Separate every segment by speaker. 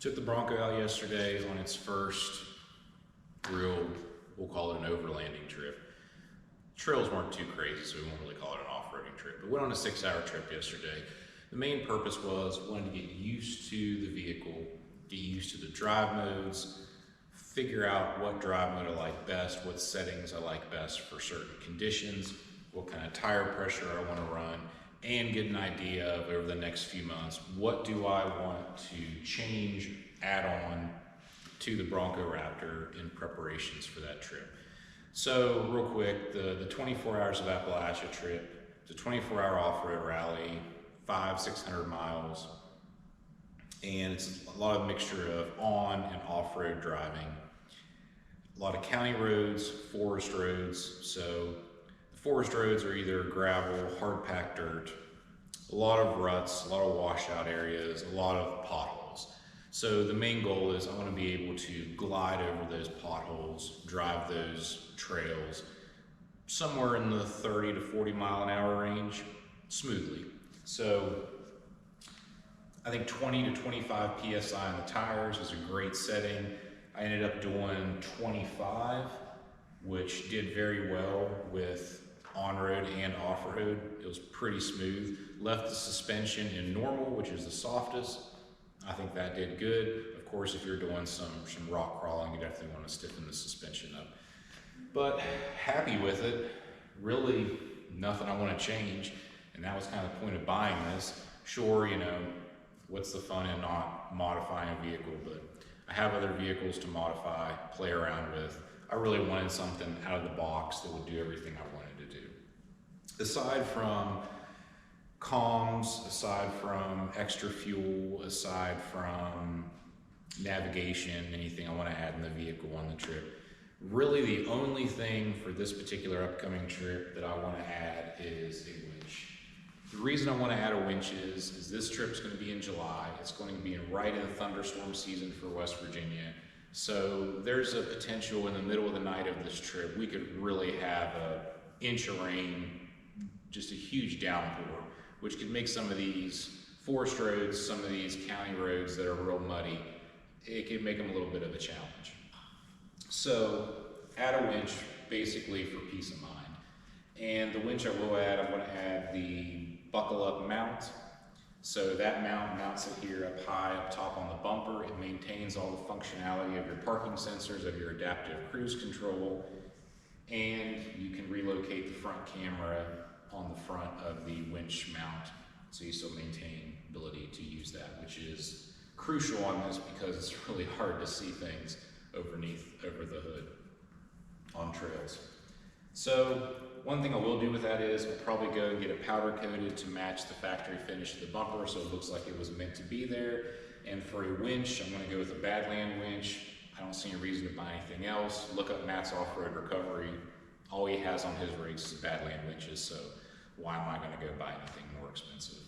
Speaker 1: Took the Bronco out yesterday on its first real, we'll call it an overlanding trip. Trails weren't too crazy, so we won't really call it an off-roading trip, but went on a 6-hour trip yesterday. The main purpose was wanted to get used to the vehicle, get used to the drive modes, figure out what drive mode I like best, what settings I like best for certain conditions, what kind of tire pressure I want to run, and get an idea of over the next few months, what do I want to change, add on to the Bronco Raptor in preparations for that trip. So real quick, the 24 hours of Appalachia trip, the 24-hour off-road rally, 500-600 miles, and it's a lot of mixture of on and off-road driving. A lot of county roads, forest roads. So the forest roads are either gravel, hard packed dirt, a lot of ruts, a lot of washout areas, a lot of potholes. So the main goal is I want to be able to glide over those potholes, drive those trails somewhere in the 30 to 40 mile an hour range smoothly. So I think 20 to 25 PSI on the tires is a great setting. I ended up doing 25, which did very well with on-road and off-road. It was pretty smooth. Left the suspension in normal, which is the softest. I think that did good. Of course, if you're doing some rock crawling, you definitely want to stiffen the suspension up. But happy with it. Really nothing I want to change. And that was kind of the point of buying this. Sure, you know, what's the fun in not modifying a vehicle, but I have other vehicles to modify, play around with. I really wanted something out of the box that would do everything I wanted to do. Aside from comms, aside from extra fuel, aside from navigation, anything I want to add in the vehicle on the trip, really the only thing for this particular upcoming trip that I want to add is a winch. The reason I want to add a winch is this trip's going to be in July. It's going to be right in the thunderstorm season for West Virginia. So there's a potential in the middle of the night of this trip, we could really have an inch of rain, just a huge downpour, which could make some of these forest roads, some of these county roads that are real muddy, it could make them a little bit of a challenge. So add a winch basically for peace of mind. And the winch I will add, I'm going to add the buckle up mount. So that mount mounts it here up high, up top on the bumper. It maintains all the functionality of your parking sensors, of your adaptive cruise control, and you can relocate the front camera on the front of the winch mount, so you still maintain ability to use that, which is crucial on this because it's really hard to see things over the hood on trails. So one thing I will do with that is I'll probably go and get it powder coated to match the factory finish of the bumper so it looks like it was meant to be there. And for a winch, I'm going to go with a Badland winch. I don't see any reason to buy anything else. Look up Matt's Off-Road Recovery. All he has on his rigs is Badland winches, so why am I going to go buy anything more expensive?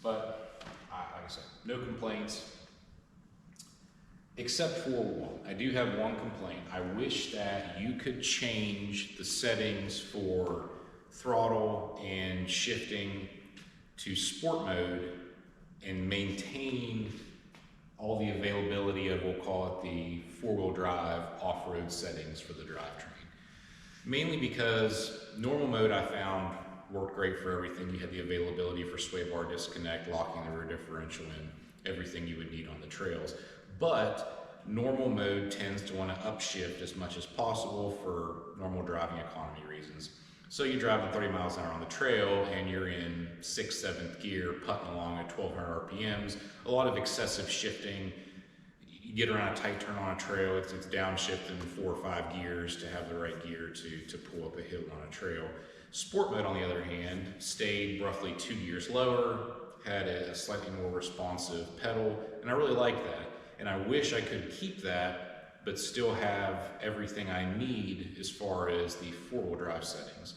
Speaker 1: But like I said, no complaints. Except for one. I do have one complaint. I wish that you could change the settings for throttle and shifting to sport mode and maintain all the availability of, we'll call it the four-wheel drive off-road settings for the drivetrain. Mainly because normal mode I found worked great for everything. You had the availability for sway bar disconnect, locking the rear differential in, everything you would need on the trails. But normal mode tends to want to upshift as much as possible for normal driving economy reasons. So you're driving 30 miles an hour on the trail and you're in 6th, 7th gear, putting along at 1200 RPMs, a lot of excessive shifting. You get around a tight turn on a trail, it's downshifting 4 or 5 gears to have the right gear to pull up a hill on a trail. Sport mode, on the other hand, stayed roughly 2 gears lower, had a slightly more responsive pedal, and I really like that. And I wish I could keep that, but still have everything I need as far as the four-wheel drive settings.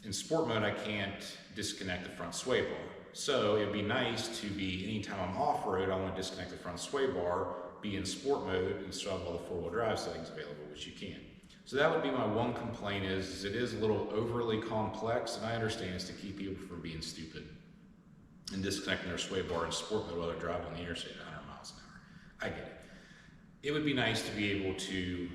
Speaker 1: In sport mode, I can't disconnect the front sway bar. So it'd be nice to be, anytime I'm off-road, I want to disconnect the front sway bar, be in sport mode, and still have all the four-wheel drive settings available, which you can. So that would be my one complaint is it is a little overly complex, and I understand it's to keep people from being stupid and disconnecting their sway bar in sport mode while they're driving on the interstate at 100 miles an hour. I get it. It would be nice to be able to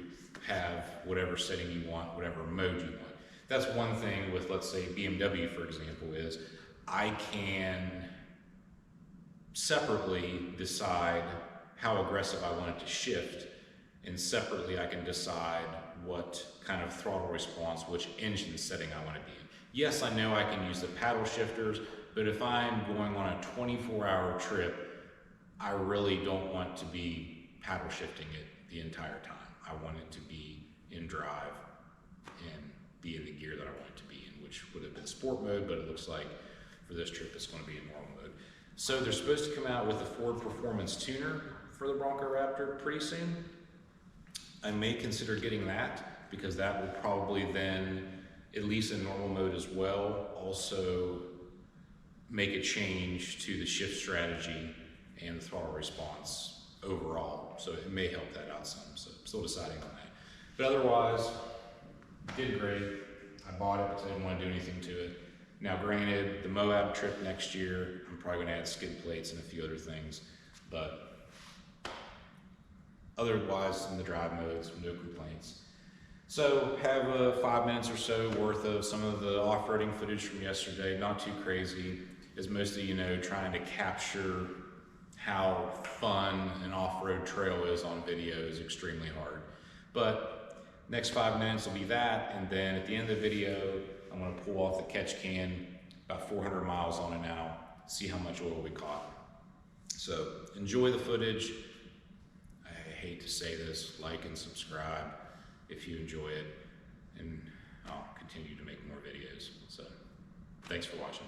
Speaker 1: have whatever setting you want, whatever mode you want. That's one thing with, let's say, BMW, for example, is I can separately decide how aggressive I want it to shift, and separately I can decide what kind of throttle response, which engine setting I want to be in. Yes, I know I can use the paddle shifters, but if I'm going on a 24-hour trip, I really don't want to be paddle shifting it the entire time. I want it to be in drive and be in the gear that I want it to be in, which would have been sport mode, but it looks like for this trip it's going to be in normal mode. So they're supposed to come out with a Ford Performance tuner for the Bronco Raptor pretty soon. I may consider getting that, because that will probably then, at least in normal mode as well, also make a change to the shift strategy and the throttle response overall. So it may help that out some. So I'm still deciding on that. But otherwise, did great. I bought it because I didn't want to do anything to it. Now granted, the Moab trip next year, I'm probably going to add skid plates and a few other things, but otherwise in the drive modes, no complaints. So have 5 minutes or so worth of some of the off-roading footage from yesterday. Not too crazy, as most of you know, trying to capture how fun an off-road trail is on video is extremely hard. But next 5 minutes will be that, and then at the end of the video, I'm going to pull off the catch can, about 400 miles on it now, see how much oil we caught. So enjoy the footage. I hate to say this, like and subscribe if you enjoy it, and I'll continue to make more videos. So thanks for watching.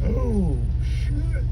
Speaker 2: Oh, shit.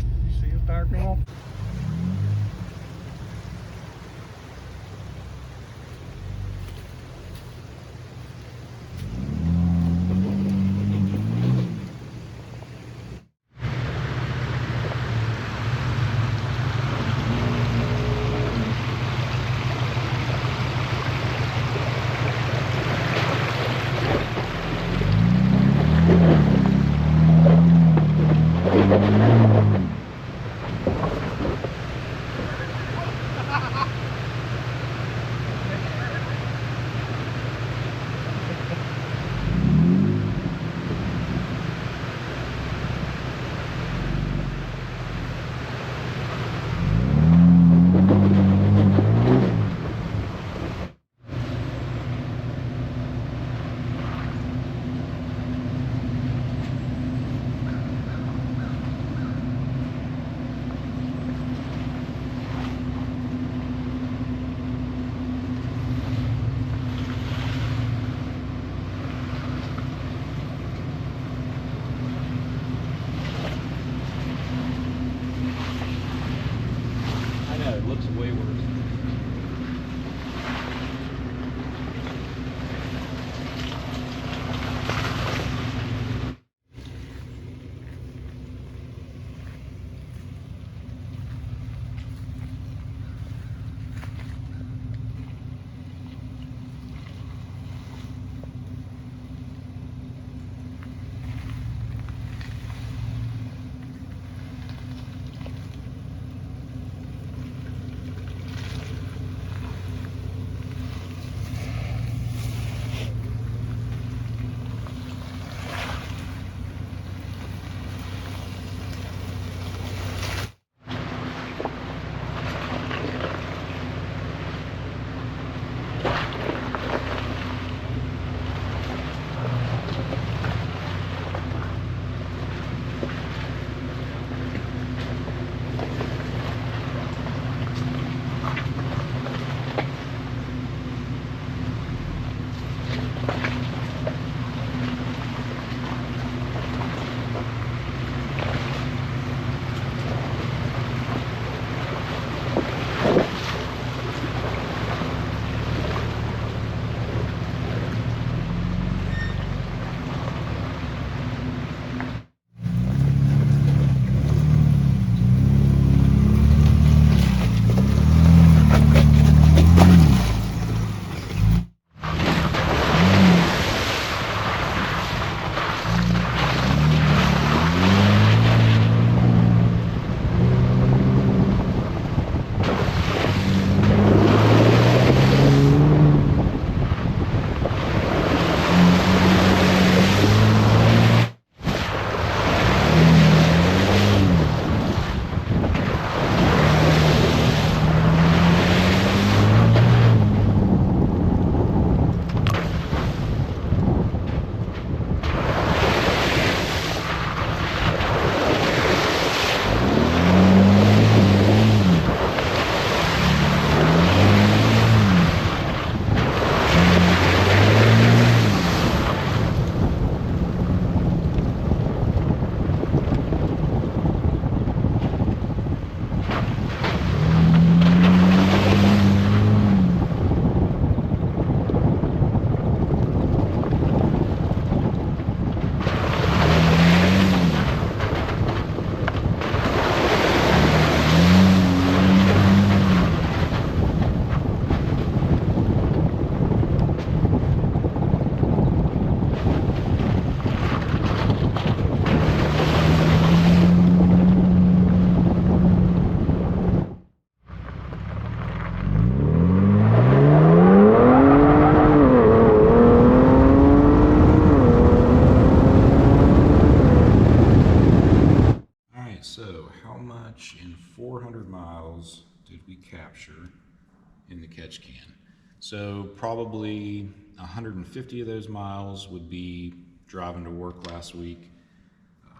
Speaker 1: trash can. So probably 150 of those miles would be driving to work last week,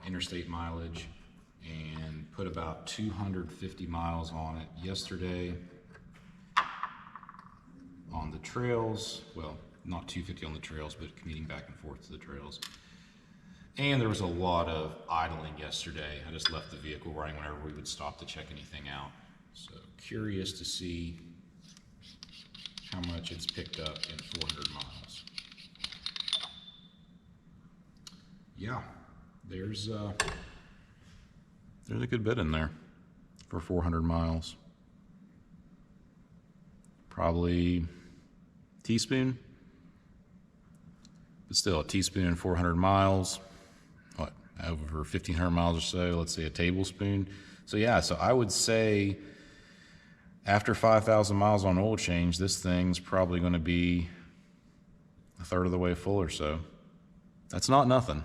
Speaker 1: interstate mileage, and put about 250 miles on it yesterday on the trails. Well, not 250 on the trails, but commuting back and forth to the trails. And there was a lot of idling yesterday. I just left the vehicle running whenever we would stop to check anything out. So curious to see how much it's picked up in 400 miles. Yeah, there's a good bit in there for 400 miles. Probably teaspoon, but still a teaspoon in 400 miles. What, over 1,500 miles or so? Let's say a tablespoon. So yeah, so I would say after 5,000 miles on oil change, this thing's probably going to be a third of the way full or so. That's not nothing.